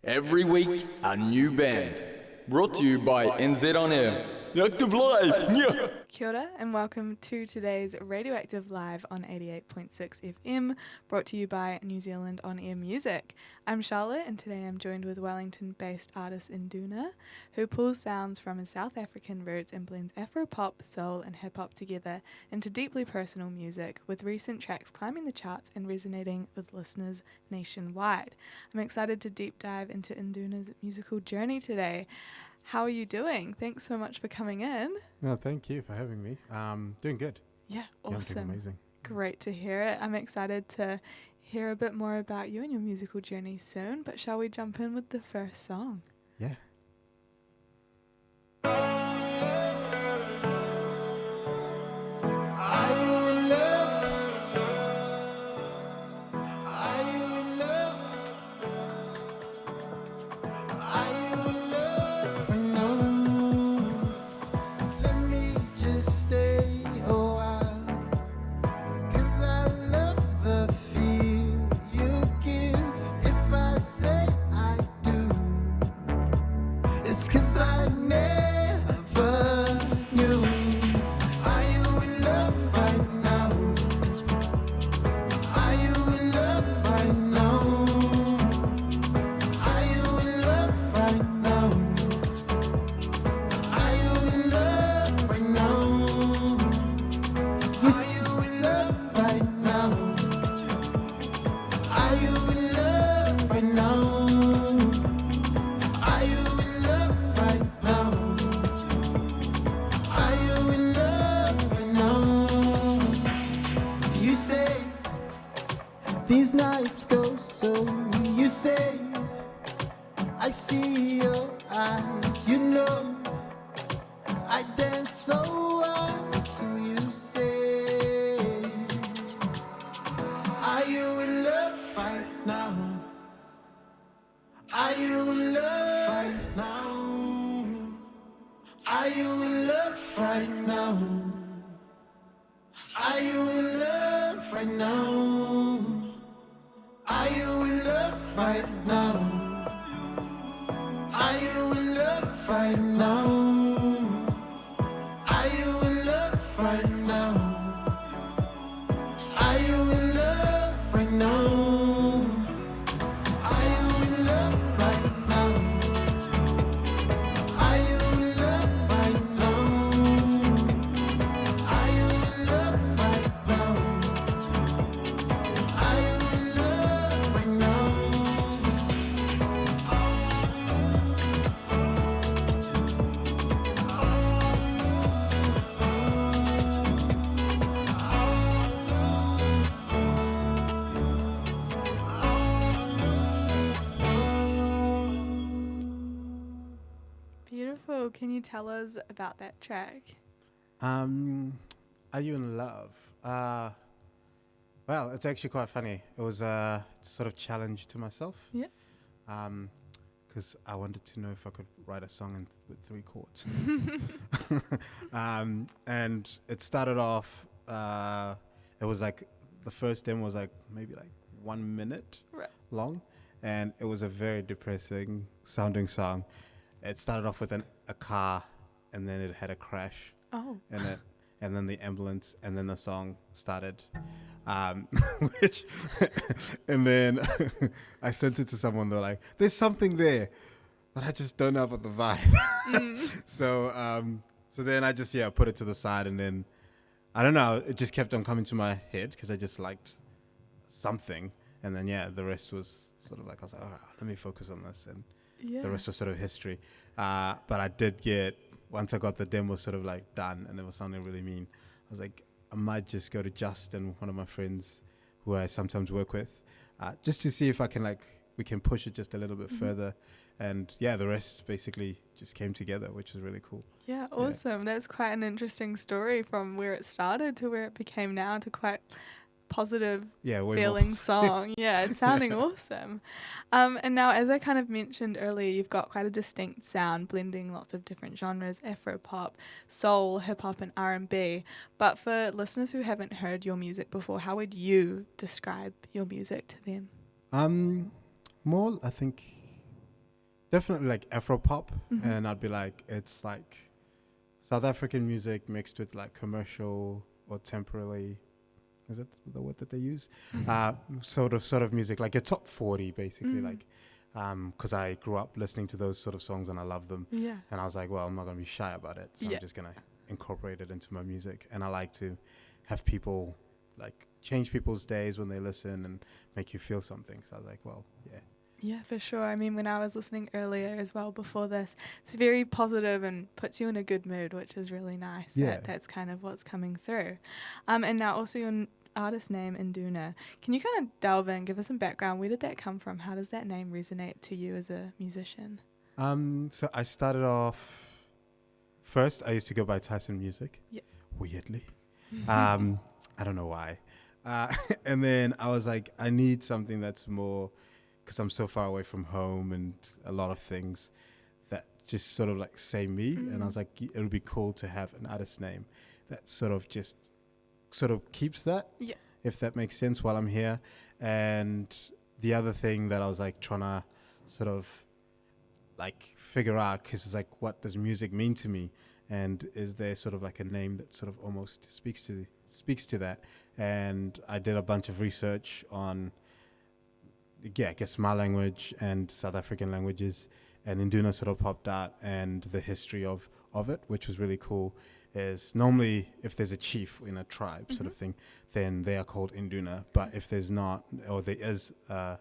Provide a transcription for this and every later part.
Every week, a new band. Brought to you by NZ On Air. Active Live! Yeah. Kia ora and welcome to today's Radioactive Live on 88.6 FM, brought to you by New Zealand On Air Music. I'm Charlotte and today I'm joined with Wellington-based artist Induna, who pulls sounds from his South African roots and blends Afro-pop, soul and hip-hop together into deeply personal music, with recent tracks climbing the charts and resonating with listeners nationwide. I'm excited to deep dive into Induna's musical journey today. How are you doing? Thanks so much for coming in. No, thank you for having me. Doing good. Yeah, Yeah, I'm awesome. doing amazing. Great to hear it. I'm excited to hear a bit more about you and your musical journey soon, but shall we jump in with the first song? Yeah. These nights go so, you say, I see your eyes, you know, I dance so wild till you say, are you in love right now? Are you in love right now? Are you in love right now? Are you in love right now? Are you in love right now? Are you in love right now? Are you in love right now? Are you in love right now? Are you in love right now? Are you in love right now? Are you in love right now? Are you in love right now? Beautiful. Can you tell us about that track? Are you in love? Well, it's actually quite funny. It was a sort of challenge to myself. Yeah. Because I wanted to know if I could write a song with 3 chords. And it started off, it was like, the first demo was like maybe like 1 minute Right. long. And it was a very depressing sounding song. It started off with a car, and then it had a crash Oh. in it, and then the ambulance, and then the song started. Which, and then I sent it to someone. They're like, "There's something there, but I just don't know about the vibe." So then I just put it to the side, and then I don't know. It just kept on coming to my head because I just liked something, and then the rest was sort of like, I was like, all right, let me focus on this, and Yeah. the rest was sort of history. But I did once I got the demo sort of like done and it was sounding really mean, I was like, I might just go to Justin, one of my friends who I sometimes work with, just to see if we can push it just a little bit further. And the rest basically just came together, which is really cool. Yeah, awesome. That's quite an interesting story from where it started to where it became now to quite positive Way more feeling positive. song. Yeah, it's sounding awesome. And now, as I kind of mentioned earlier, you've got quite a distinct sound, blending lots of different genres, Afro-pop, soul, hip-hop and R&B. But for listeners who haven't heard your music before, how would you describe your music to them? More, I think, definitely like Afro pop, Mhm. and I'd be like, it's like South African music mixed with like commercial or temporarily, is it the word that they use? Sort of music, like a top 40 basically, Mm. like, because I grew up listening to those sort of songs and I love them, Yeah. and I was like, well, I'm not gonna be shy about it, so Yeah. I'm just gonna incorporate it into my music, and I like to have people like change people's days when they listen and make you feel something. So I was like, well, yeah. Yeah, for sure. I mean, when I was listening earlier as well before this, it's very positive and puts you in a good mood, which is really nice. Yeah. That's kind of what's coming through. And now also your artist name, Induna. Can you kind of delve in, give us some background? Where did that come from? How does that name resonate to you as a musician? So I started off first. I used to go by Tyson Music. Yeah. Weirdly, I don't know why. And then I was like, I need something that's more, because I'm so far away from home and a lot of things that just sort of like say me. And I was like, it would be cool to have an artist name that sort of keeps that. Yeah. If that makes sense while I'm here. And the other thing that I was like trying to sort of like figure out, because it was like, what does music mean to me, and is there sort of like a name that sort of almost speaks to that? And I did a bunch of research on, yeah, I guess my language and South African languages, and Induna sort of popped out, and the history of it, which was really cool. Is normally if there's a chief in a tribe sort of thing, then they are called Induna. But if there's not, or there is a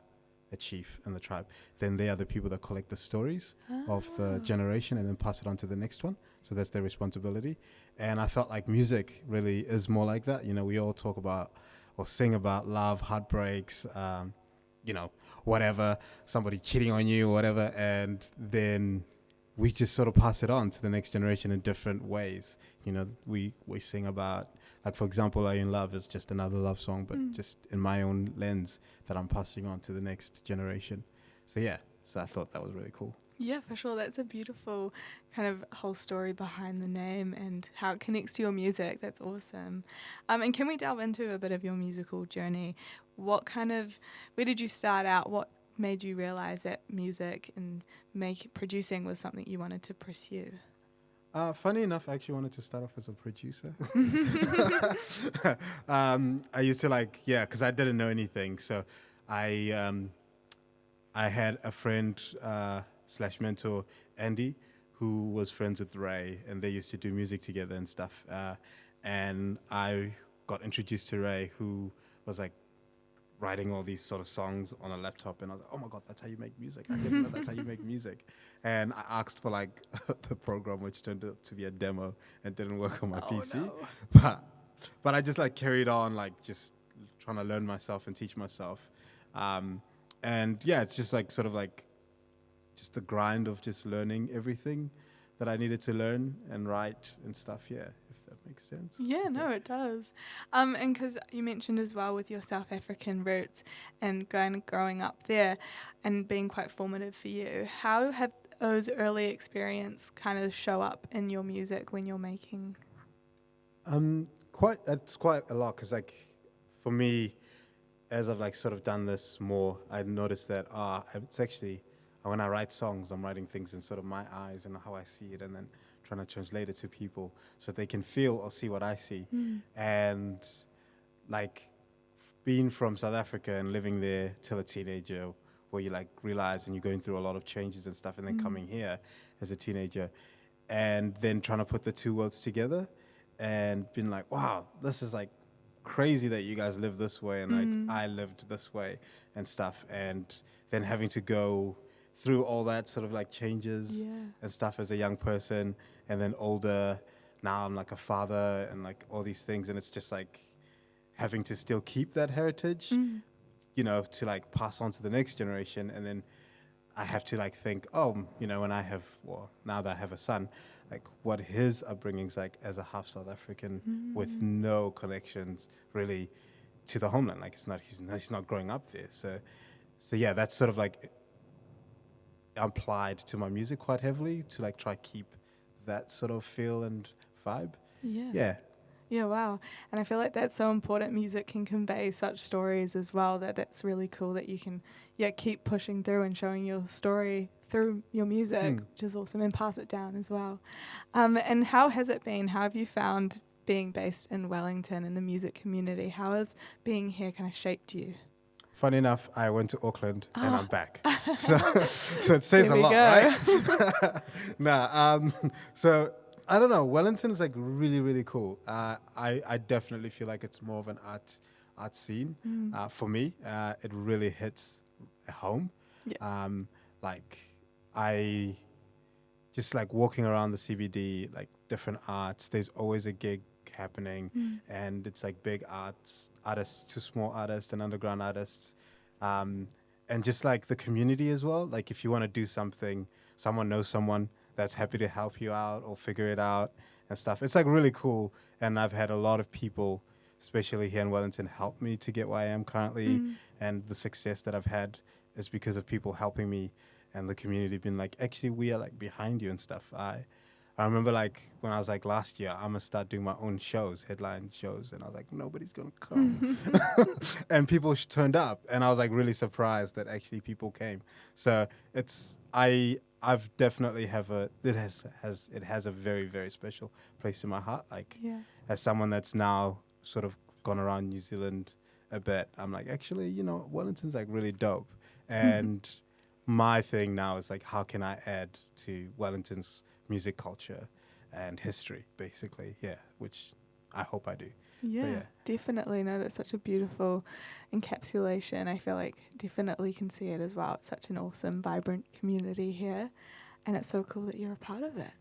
chief in the tribe, then they are the people that collect the stories of the generation and then pass it on to the next one. So that's their responsibility. And I felt like music really is more like that. You know, we all talk about or sing about love, heartbreaks, you know, whatever, somebody cheating on you or whatever, and then we just sort of pass it on to the next generation in different ways. You know, we sing about, like, for example, I In Love is just another love song, but just in my own lens that I'm passing on to the next generation. So yeah, so I thought that was really cool. Yeah, for sure. That's a beautiful kind of whole story behind the name and how it connects to your music. That's awesome. And can we delve into a bit of your musical journey? Where did you start out? What made you realize that music and producing was something you wanted to pursue? Funny enough, I actually wanted to start off as a producer. I used to because I didn't know anything. So I had a friend / mentor, Andy, who was friends with Ray, and they used to do music together and stuff. And I got introduced to Ray, who was like writing all these sort of songs on a laptop, and I was like, oh my God, that's how you make music. I didn't know that's how you make music. And I asked for like the program, which turned out to be a demo and didn't work on my PC. No. But I just like carried on, like just trying to learn myself and teach myself. And yeah, it's just like sort of like just the grind of just learning everything that I needed to learn and write and stuff. Yeah, if that makes sense. Yeah, no, it does. And because you mentioned as well with your South African roots and growing up there and being quite formative for you, how have those early experiences kind of show up in your music when you're making? It's quite a lot, because like for me, as I've like sort of done this more, I noticed that it's actually when I write songs, I'm writing things in sort of my eyes and how I see it, and then trying to translate it to people so they can feel or see what I see. And like being from South Africa and living there till a teenager, where you like realize and you're going through a lot of changes and stuff, and then coming here as a teenager, and then trying to put the two worlds together and being like, wow, this is like crazy that you guys live this way and like I lived this way and stuff, and then having to go through all that sort of like changes and stuff as a young person, and then older, now I'm like a father and like all these things, and it's just like having to still keep that heritage, you know, to like pass on to the next generation. And then I have to like think, you know, when now that I have a son, like what his upbringing's like as a half South African with no connections really to the homeland. Like he's not growing up there. So yeah, that's sort of like applied to my music quite heavily to like try keep that sort of feel and vibe. Yeah. Yeah. Yeah, wow. And I feel like that's so important. Music can convey such stories as well, that that's really cool that you can, yeah, keep pushing through and showing your story through your music, which is awesome, and pass it down as well. And how has it been? How have you found being based in Wellington in the music community? How has being here kind of shaped you? Funny enough, I went to Auckland and I'm back. So, so it says There a we lot, go. right? So I don't know. Wellington is like really, really cool. I definitely feel like it's more of an art scene. For me, it really hits home. Yeah. Like I just like walking around the CBD, like different arts. There's always a gig happening, and it's like big artists to small artists and underground artists, and just like the community as well. Like if you want to do something, someone knows someone that's happy to help you out or figure it out and stuff. It's like really cool, and I've had a lot of people, especially here in Wellington, help me to get where I am currently, and the success that I've had is because of people helping me and the community being like, actually, we are like behind you and stuff. I remember like when I was like last year, I'm gonna start doing my own shows, headline shows, and I was like, nobody's gonna come, and people turned up, and I was like really surprised that actually people came. So I've definitely it has a very, very special place in my heart. Like as someone that's now sort of gone around New Zealand a bit, I'm like, actually, Wellington's like really dope, and my thing now is like, how can I add to Wellington's music culture and history, basically, which I hope I do. Yeah, definitely. No, that's such a beautiful encapsulation. I feel like definitely can see it as well. It's such an awesome, vibrant community here, and it's so cool that you're a part of it.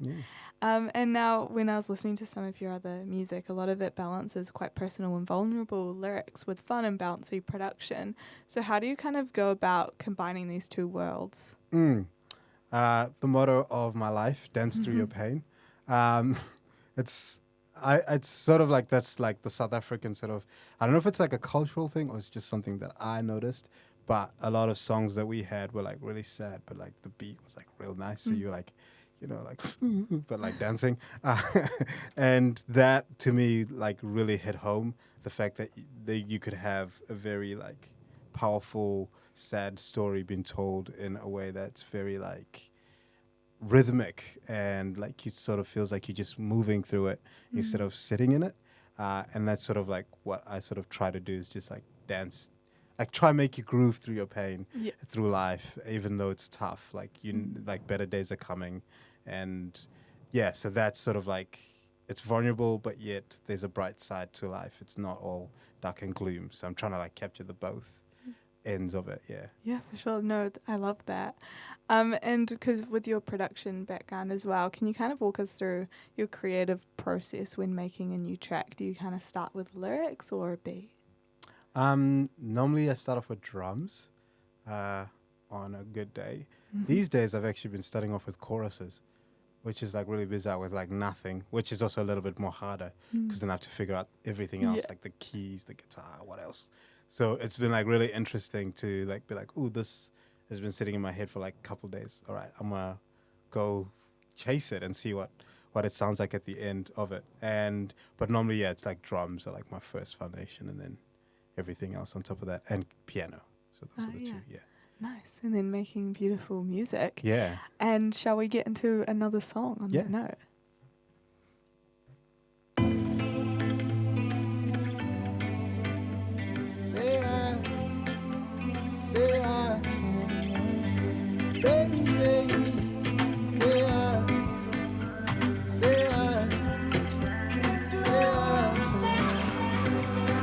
And now when I was listening to some of your other music, a lot of it balances quite personal and vulnerable lyrics with fun and bouncy production. So how do you kind of go about combining these two worlds? The motto of my life, dance through your pain. It's sort of like, that's like the South African sort of, I don't know if it's like a cultural thing or it's just something that I noticed, but a lot of songs that we had were like really sad, but like the beat was like real nice. So you're like, like, but like dancing. And that to me like really hit home, the fact that you could have a very like powerful, sad story being told in a way that's very like rhythmic, and like it sort of feels like you're just moving through it instead of sitting in it. And that's sort of like what I sort of try to do, is just like dance, like try make you groove through your pain, through life, even though it's tough. Like like better days are coming, and so that's sort of like, it's vulnerable, but yet there's a bright side to life. It's not all dark and gloom. So I'm trying to like capture the both ends of it. Yeah, for sure. No, I love that. And because with your production background as well, can you kind of walk us through your creative process when making a new track? Do you kind of start with lyrics or a beat? Normally I start off with drums on a good day. These days I've actually been starting off with choruses, which is like really bizarre, with like nothing, which is also a little bit more harder because then I have to figure out everything else, like the keys, the guitar, what else. So it's been like really interesting to like be like, ooh, this has been sitting in my head for like a couple of days. All right, I'm gonna go chase it and see what it sounds like at the end of it. But normally, it's like drums are like my first foundation, and then everything else on top of that, and piano. So those are the two. Nice. And then making beautiful music. Yeah. And shall we get into another song on that note? Say what, baby, say what.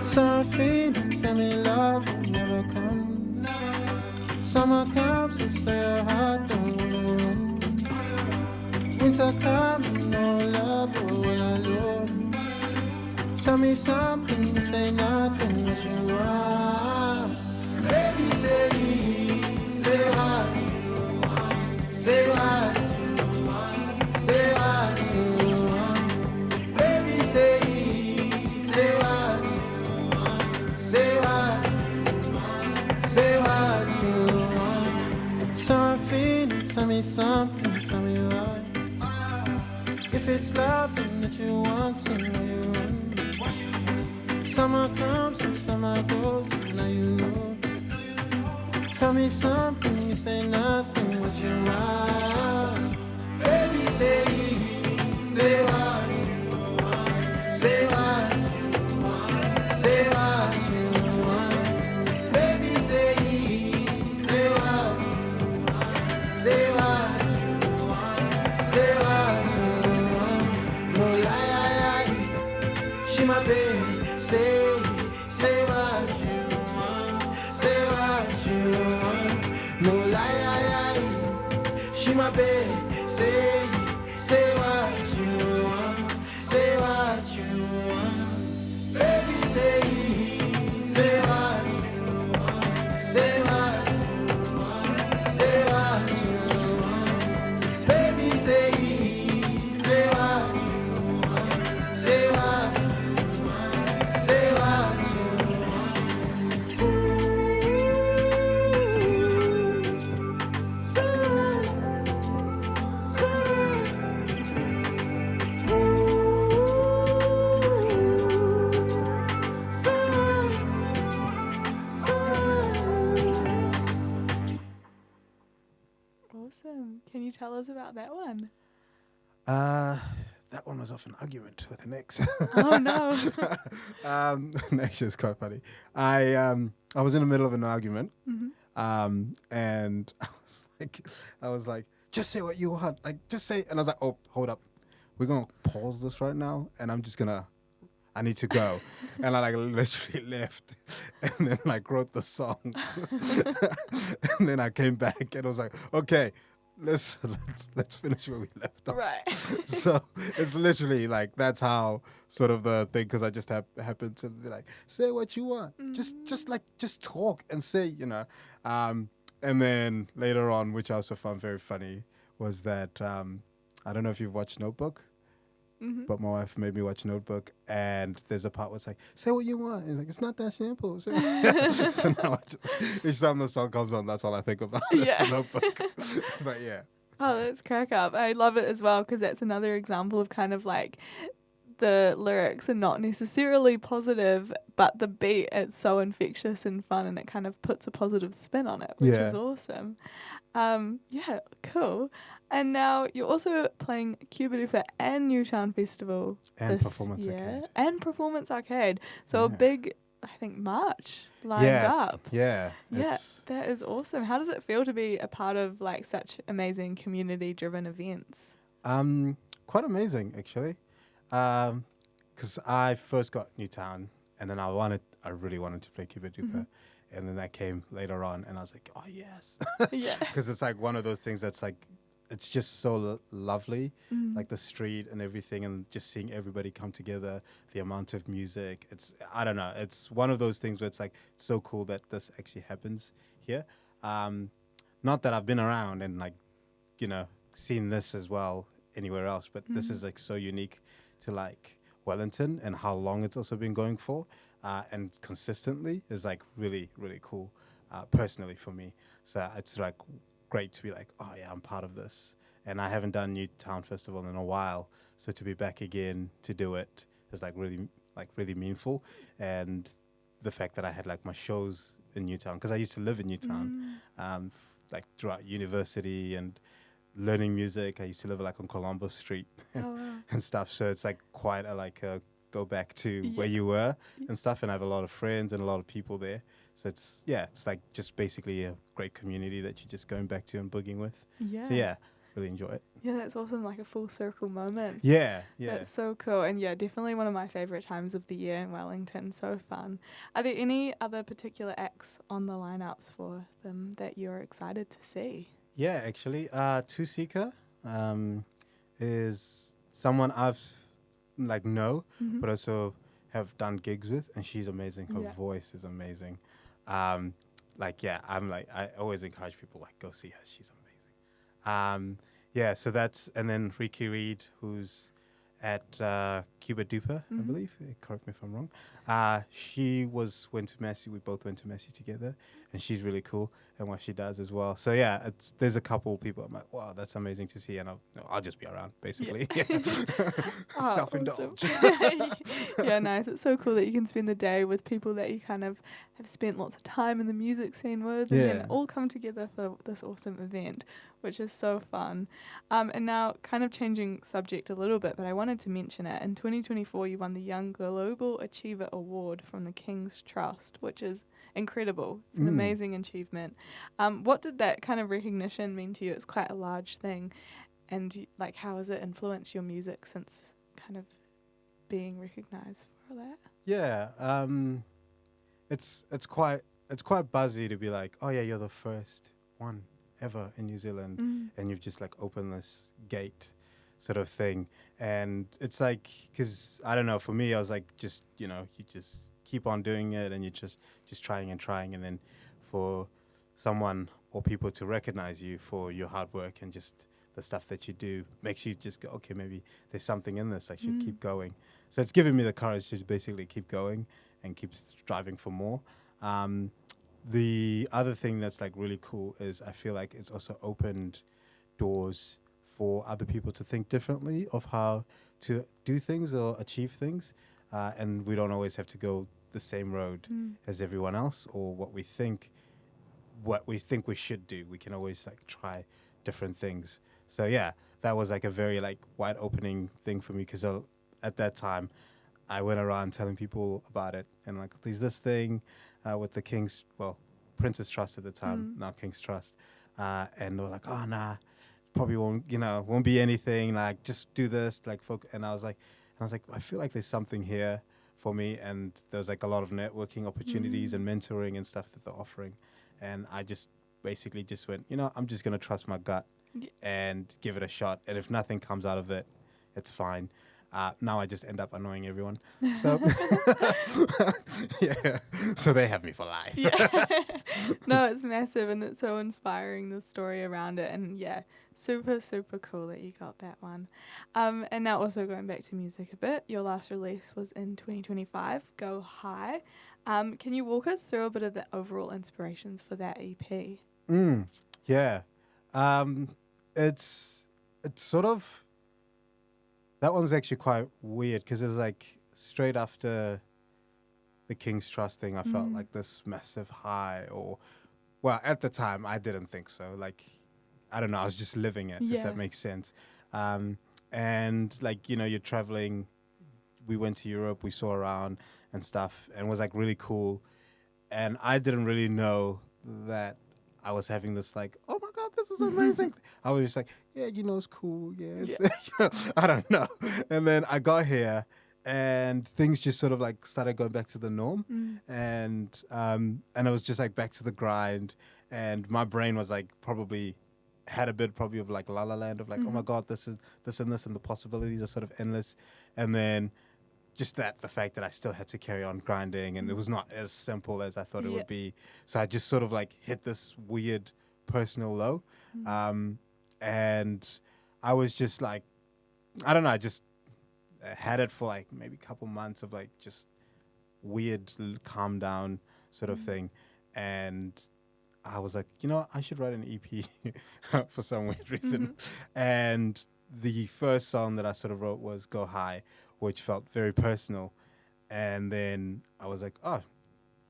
Summer feelings, tell me love will never come. Summer comes and say your heart don't wanna run. Winter comes, no love, or will I alone? Tell me something, you say nothing, what you want. Baby, say what, say what, say what you want. Baby, say what, say what, say what you want. So I'm feeling, tell me something, tell me why. If it's loving that you want, tell me you want. Summer comes and summer goes, and now you know. Tell me something, you say nothing, what you want? Baby, say what you want. Say what you want. Say what you want. Baby, say what you want. Say what you want. Say what you want. No lie, she my baby. Say what you want. Say what you want. No lie, she my baby. Say what you want. Say what you want. Baby, say what you want. Say what you want. Say what you want. Baby, say what you want. Say what you want. Say what you want. Awesome. Can you tell us about that one? That one was off an argument with an ex. Oh no. Actually, it's quite funny. I was in the middle of an argument, and I was like, just say what you want, like just say. And I was like, oh, hold up, we're gonna pause this right now, and I need to go. And I literally left and then wrote the song. And then I came back and I was like, okay, let's finish where we left off. Right. So it's literally that's how sort of the thing, because I just happened to be like, say what you want. Just talk and say, and then later on, which I also found very funny, was that I don't know if you've watched Notebook. But my wife made me watch Notebook, and there's a part where it's like, say what you want. It's like, it's not that simple. So now each time the song comes on, that's all I think about. Yeah. It's the Notebook. But yeah. Oh, that's crack up. I love it as well because that's another example of kind of the lyrics are not necessarily positive, but the beat, it's so infectious and fun, and it kind of puts a positive spin on it, which is awesome. Yeah, cool. And now you're also playing Cuba Duper and Newtown Festival And this Performance year. Arcade. And Performance Arcade. So a big, I think, March lined up. Yeah. Yeah, that is awesome. How does it feel to be a part of such amazing community-driven events? Quite amazing, actually. Because I first got Newtown, and then I really wanted to play Cuba Duper. And then that came later on, and I was like, oh, yes. Yeah. Because it's one of those things that's it's just so lovely, the street and everything, and just seeing everybody come together, the amount of music. I don't know, it's one of those things where it's so cool that this actually happens here. Not that I've been around and seen this as well anywhere else, but this is so unique to Wellington, and how long it's also been going for, and consistently is really, really cool, personally for me. So it's great to be oh yeah, I'm part of this. And I haven't done Newtown Festival in a while, so to be back again to do it is really meaningful. And the fact that I had my shows in Newtown, because I used to live in Newtown, throughout university and learning music. I used to live on Columbus Street and stuff. So it's quite a go back to where you were and stuff. And I have a lot of friends and a lot of people there. So it's just basically a great community that you're just going back to and boogieing with. Yeah. So yeah, really enjoy it. Yeah, that's awesome, a full circle moment. Yeah. That's so cool. And yeah, definitely one of my favourite times of the year in Wellington. So fun. Are there any other particular acts on the lineups for them that you're excited to see? Yeah, actually, Two Seeker is someone I've know, but also have done gigs with, and she's amazing. Her voice is amazing. I always encourage people go see her. She's amazing. So that's, and then Ricky Reed, who's at Cuba Duper, I believe. Correct me if I'm wrong. She went to Massey. We both went to Massey together, and she's really cool and what she does as well. So yeah, there's a couple people I'm like, wow, that's amazing to see, and I'll just be around basically. Oh, Self-indulge. awesome. Yeah, nice. It's so cool that you can spend the day with people that you kind of have spent lots of time in the music scene with, and then Yeah. all come together for this awesome event, which is so fun. And now, kind of changing subject a little bit, but I wanted to mention it. In 2024, you won the Young Global Achiever Award from the King's Trust, which is incredible. It's an amazing achievement. What did that kind of recognition mean to you? It's quite a large thing. And like, how has it influenced your music since kind of being recognized for that? Yeah, it's quite buzzy to be like, oh yeah, you're the first one ever in New Zealand, and you've just like opened this gate, sort of thing. And it's like, because I don't know, for me, I was like, just you just keep on doing it, and you just trying and trying, and then for someone or people to recognize you for your hard work and just the stuff that you do makes you just go, okay, maybe there's something in this. I should keep going. So it's given me the courage to basically keep going and keep striving for more. The other thing that's like really cool is I feel like it's also opened doors for other people to think differently of how to do things or achieve things. And we don't always have to go the same road as everyone else or what we think we should do. We can always like try different things. So yeah, that was like a very like wide opening thing for me because at that time I went around telling people about it and like there's this thing with the Princess Trust at the time, now King's Trust, and they were like, oh nah, probably won't be anything, like just do this, like and I was like I feel like there's something here for me, and there's like a lot of networking opportunities and mentoring and stuff that they're offering, and I just basically just went, I'm just gonna trust my gut and give it a shot, and if nothing comes out of it, it's fine. Now I just end up annoying everyone. So yeah, so they have me for life. Yeah. No, it's massive and it's so inspiring, the story around it. And yeah, super, super cool that you got that one. And now also going back to music a bit, your last release was in 2025, Go High. Can you walk us through a bit of the overall inspirations for that EP? Yeah. It's sort of, that one's actually quite weird because it was like straight after the King's Trust thing, I felt like this massive high, well, at the time, I didn't think so. Like, I don't know, I was just living it, if that makes sense. And like, you're traveling, we went to Europe, we saw around and stuff, and it was like really cool. And I didn't really know that I was having this like, oh my God, this is amazing. I was just like, yeah, it's cool. Yeah, I don't know. And then I got here and things just sort of like started going back to the norm. And it was just like back to the grind. And my brain was like had a bit of like La La Land of like, oh my God, this and this and the possibilities are sort of endless. And then just the fact that I still had to carry on grinding and it was not as simple as I thought it would be. So I just sort of like hit this weird personal low. And I was just like, I don't know, I just had it for like maybe a couple months of like just weird calm down sort of thing. And I was like, I should write an EP for some weird reason. And the first song that I sort of wrote was Go High, which felt very personal. And then I was like, oh,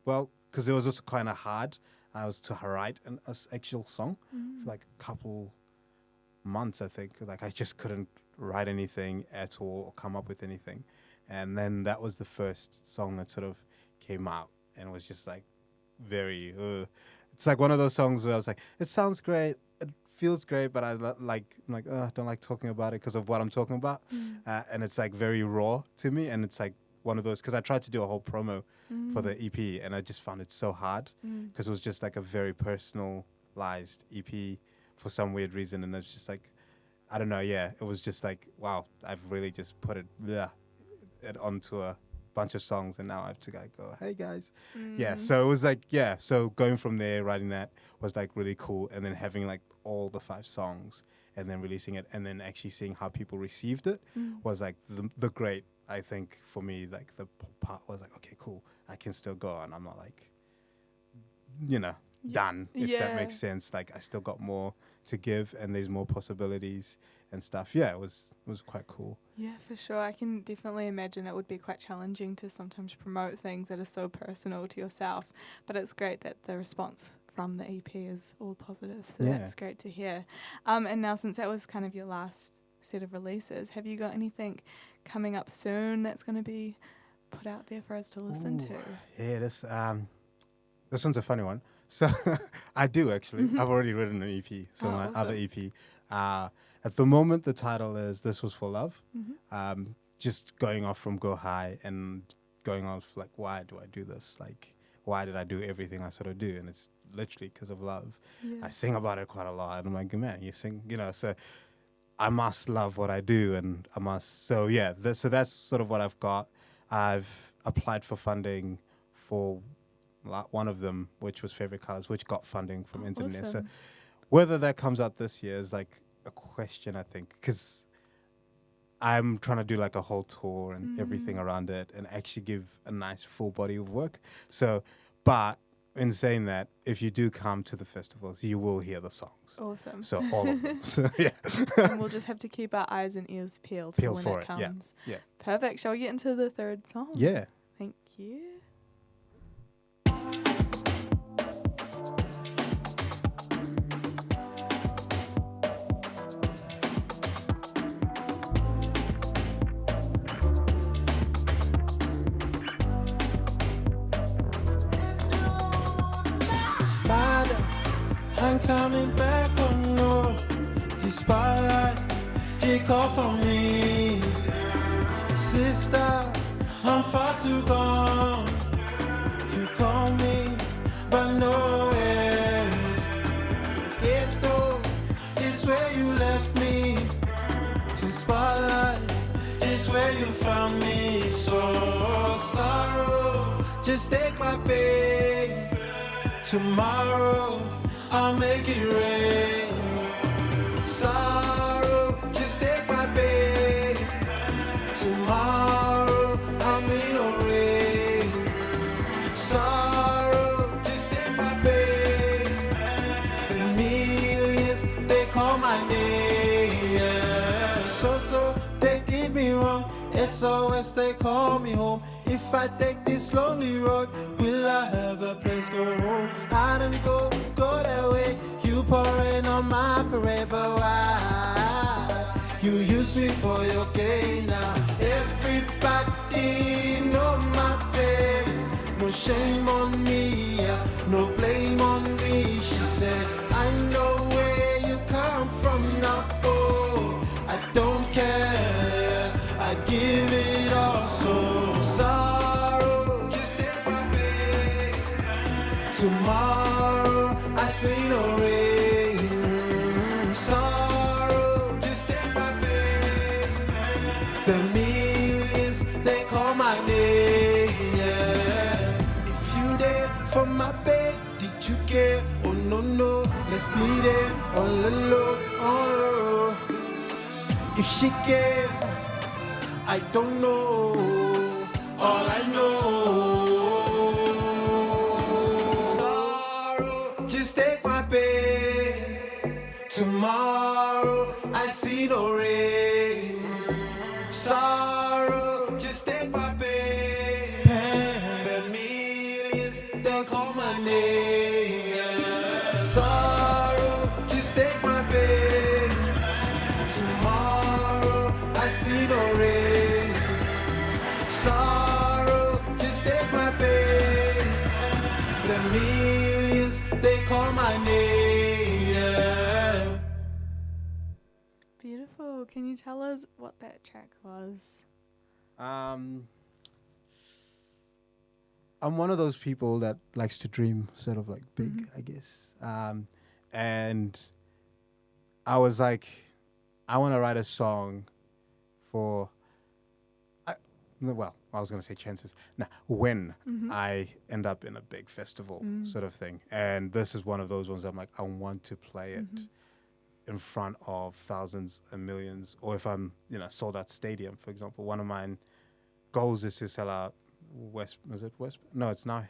well, because it was also kind of hard. I was to write an actual song for like a couple months, I think. Like I just couldn't write anything at all or come up with anything. And then that was the first song that sort of came out and was just like very, it's like one of those songs where I was like, it sounds great. It feels great, but I don't like talking about it because of what I'm talking about. And it's like very raw to me. And it's like one of those, because I tried to do a whole promo for the EP and I just found it so hard because it was just like a very personalized EP for some weird reason. And it's just like, I don't know. Yeah, it was just like, wow, I've really just put it onto a bunch of songs and now I have to like go, hey guys. Yeah, so it was like, so going from there, writing that was like really cool. And then having like all the 5 songs and then releasing it and then actually seeing how people received it was like the great I think for me, like the part was like, okay, cool, I can still go on. I'm not like, done, if that makes sense. Like I still got more to give, and there's more possibilities and stuff. Yeah, it was quite cool. Yeah, for sure. I can definitely imagine it would be quite challenging to sometimes promote things that are so personal to yourself, but it's great that the response from the EP is all positive, so Yeah. that's great to hear. And now, since that was kind of your last set of releases, have you got anything coming up soon that's going to be put out there for us to listen to? Yeah, this one's a funny one. So I do actually. I've already written an EP. So my other EP. At the moment, the title is "This Was for Love." Just going off from Go High and going off like, why do I do this? Like, why did I do everything I sort of do? And it's literally because of love. Yeah. I sing about it quite a lot. And I'm like, man, you sing, so I must love what I do, and I must. So yeah, so that's sort of what I've got. I've applied for funding for one of them, which was Favorite Colors, which got funding from Induna. So Awesome. whether that comes out this year is like a question, I think, because I'm trying to do like a whole tour and everything around it, and actually give a nice full body of work. So, but in saying that, if you do come to the festivals, you will hear the songs. Awesome. So all of them. So yeah. And we'll just have to keep our eyes and ears peeled for when for it it. Yeah. comes. Yeah. Perfect. Shall we get into the third song? Yeah. Thank you. Father, I'm coming back, oh no. The spotlight, he called for me. Sister, I'm far too gone. You call me, but no else. Ghetto is where you left me. To spotlight is where you found me. So sorrow, just take my pain. Tomorrow I'll make it rain. Sorrow, just take my pain. Tomorrow I'll see no rain. Sorrow, just take my pain. The millions, they call my name. Yeah. So, they did me wrong. SOS, they call me home. If I take this lonely road, will I have a place go home? I don't go that way. You pouring on my parade, but why? You use me for your gain now. Everybody know my pain. No shame on me, no blame on me. She said, I know where you come from now. Oh, I don't care. I give it all. So sorrow, just take my pain. Tomorrow I see no rain. Sorrow, just take my pain. The millions, they call my name. Yeah. If you there for my bed, did you care? Oh no, left me there all alone, all alone. If she cared, I don't know. All I know. Sorrow, just take my pain. Tomorrow I see no rain. Sorrow, just take my pain. The millions, they call my name. Yeah. Sorrow, just take my pain. Tomorrow I see no rain. Sorrow, just take my pain. The millions, they call my name. Yeah. Beautiful. Can you tell us what that track was? I'm one of those people that likes to dream sort of like big, I guess. And I was like, I want to write a song for, I was going to say chances. When I end up in a big festival sort of thing. And this is one of those ones I'm like, I want to play it in front of thousands and millions. Or if I'm, sold out stadium, for example. One of mine goals is to sell out West. Was it West? No, it's now.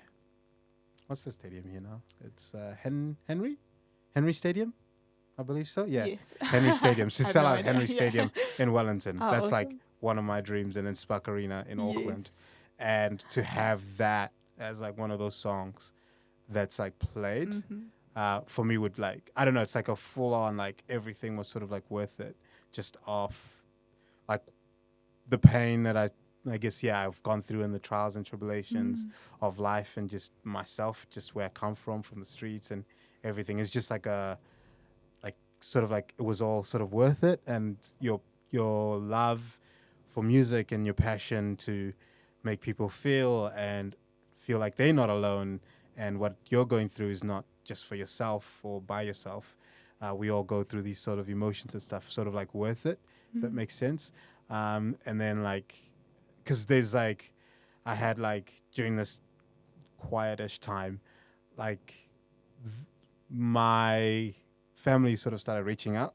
What's the stadium here now? It's Henry Stadium, I believe so. Yeah, Yes. Henry Stadium. To I have sell no out idea. Henry Yeah. Stadium in Wellington. Oh, That's like awesome. one of my dreams, and then Spark Arena in Auckland. Yes. And to have that as like one of those songs that's like played for me would like, I don't know, it's like a full on like everything was sort of like worth it, just off like the pain that I guess I've gone through in the trials and tribulations of life, and just myself, just where I come from the streets and everything is just like a like sort of like it was all sort of worth it. And your love for music and your passion to make people feel like they're not alone, and what you're going through is not just for yourself or by yourself. We all go through these sort of emotions and stuff, sort of like worth it, if that makes sense. And then like, because there's like, I had like during this quietish time, like my family sort of started reaching out,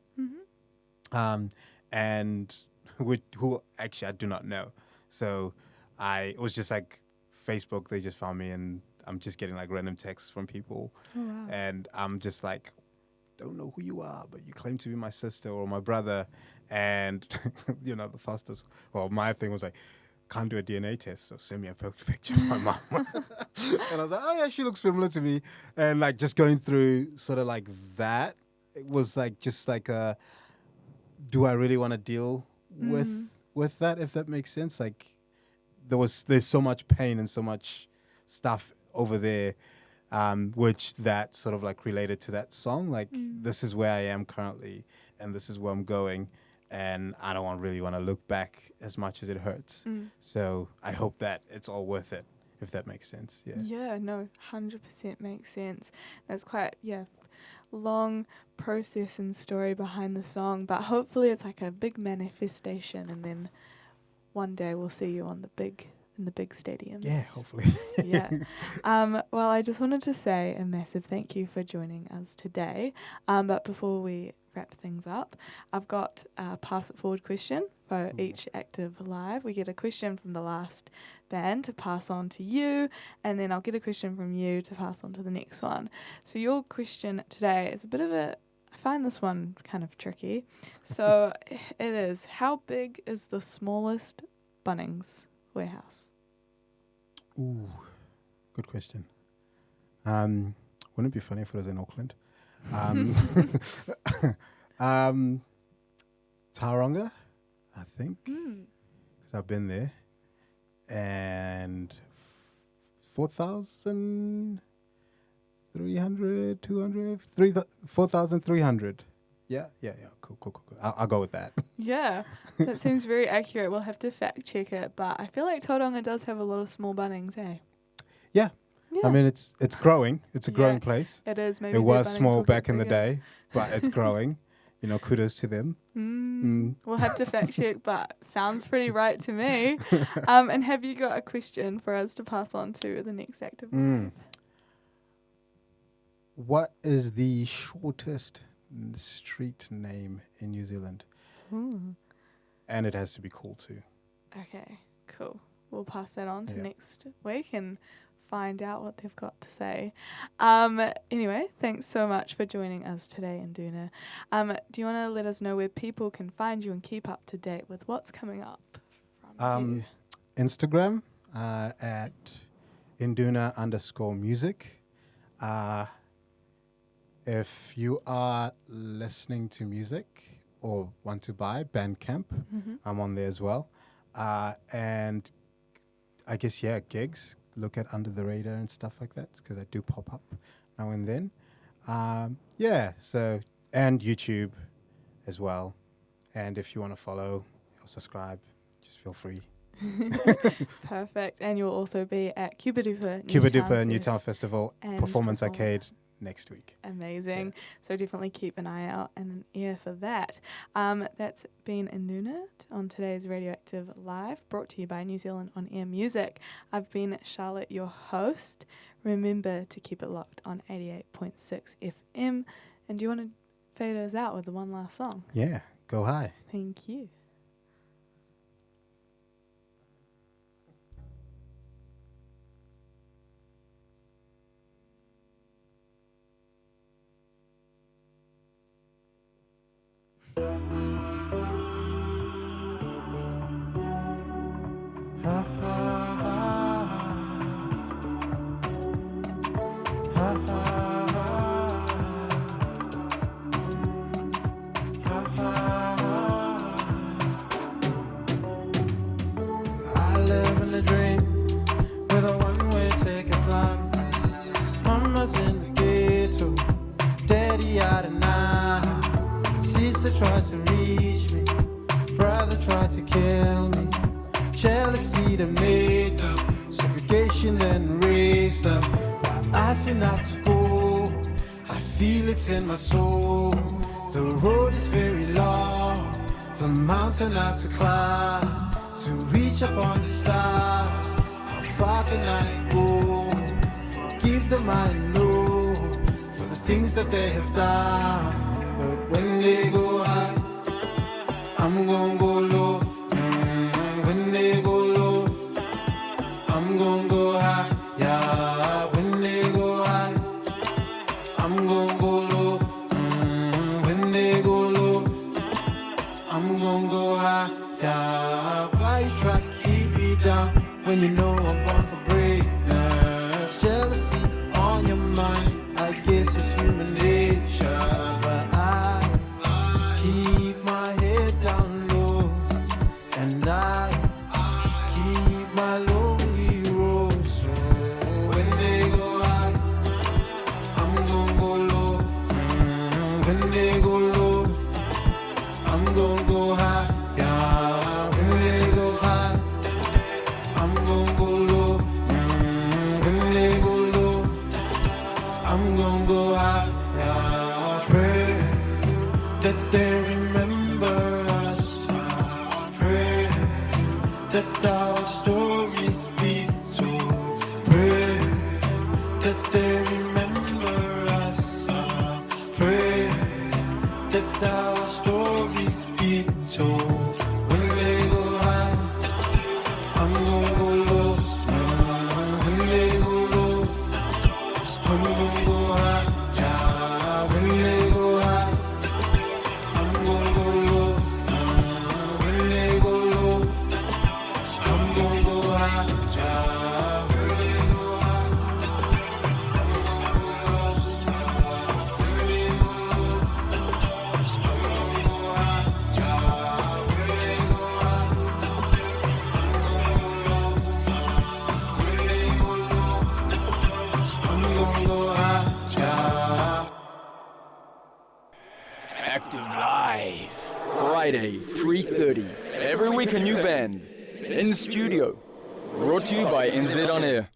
and who actually I do not know. So it was just like Facebook. They just found me, and I'm just getting like random texts from people, and I'm just like, don't know who you are, but you claim to be my sister or my brother, and the fastest. Well, my thing was like, can't do a DNA test, so send me a picture of my mom. And I was like, oh yeah, she looks similar to me, and like just going through sort of like that, it was like just like do I really want to deal with that, if that makes sense? Like there's so much pain and so much stuff over there, which that sort of like related to that song. Like this is where I am currently, and this is where I'm going, and I don't really want to look back as much as it hurts. So I hope that it's all worth it, if that makes sense. Yeah. Yeah, no, 100% makes sense. That's quite, long process and story behind the song, but hopefully it's like a big manifestation, and then one day we'll see you on in the big stadiums. Yeah, hopefully. Yeah. Well, I just wanted to say a massive thank you for joining us today. But before we wrap things up, I've got a pass it forward question for each active live. We get a question from the last band to pass on to you, and then I'll get a question from you to pass on to the next one. So your question today is I find this one kind of tricky. So it is, how big is the smallest Bunnings warehouse? Ooh, good question. Wouldn't it be funny if it was in Auckland? Tauranga, I think, because I've been there, and 4,300, 4,300. Yeah. Cool. I'll go with that. Yeah, that seems very accurate. We'll have to fact check it, but I feel like Tauranga does have a lot of small Bunnings, eh? Yeah. I mean, it's growing. It's a growing place. It is. Maybe It was Bunnings small will back get in the bigger. day, but it's growing. Kudos to them. We'll have to fact check, but sounds pretty right to me. And have you got a question for us to pass on to the next active? What is the shortest street name in New Zealand? And it has to be cool too. Okay, cool. We'll pass that on to Yeah. next week and find out what they've got to say. Anyway, thanks so much for joining us today, Induna. Do you want to let us know where people can find you and keep up to date with what's coming up from you? Instagram at Induna_music. If you are listening to music or want to buy Bandcamp, I'm on there as well. And I guess, gigs. Look at Under the Radar and stuff like that, because I do pop up now and then. So, and YouTube as well. And if you want to follow or subscribe, just feel free. Perfect. And you'll also be at Cuba Duper Newtown Festival and Performance Arcade next week. Amazing. Yeah. So definitely keep an eye out and an ear for that. That's been Induna on today's Radioactive Live, brought to you by New Zealand On Air Music. I've been Charlotte, your host. Remember to keep it locked on 88.6 FM. And do you want to fade us out with the one last song? Yeah, go high. Thank you. Sister tried to reach me, brother tried to kill me. Jealousy that made them, segregation then raised them. I feel not to go, I feel it's in my soul. The road is very long, the mountain not to climb, to reach up on the stars. How far can I go? Forgive them I know, for the things that they have done. But when they go high, I'm gonna go low. When they go low, I'm gonna go high. Yeah, when they go high, I'm gonna go low. When they go low, I'm gonna go high. Yeah, why you try to keep me down when you know I'm born for greatness? Jealousy on your mind, I guess it's human nature. But I keep my head down low, and I keep my lonely road. So when they go high, I'm gonna go low. When they go low, I'm gonna go high. Yeah, when they go high, I'm gonna go low. When they go low, I'm gonna go high. Yeah, pray that they remember us. I pray that our stories be told. Pray that they remember us. I pray that our stories be told. When they go high, I'm gonna go low. When they go low, I'm gonna go high. Yeah, when they go high, I'm gonna go low. When they go low, I'm gonna go high. Yeah, when they go high, I'm gonna go low. When they go low, I'm gonna go high. Yeah, when they go high, I'm gonna go low. When they go low, I'm gonna go high. Yeah. Active Live. Friday, 3:30. Every week a new band. In studio. Brought to you by NZ On Air.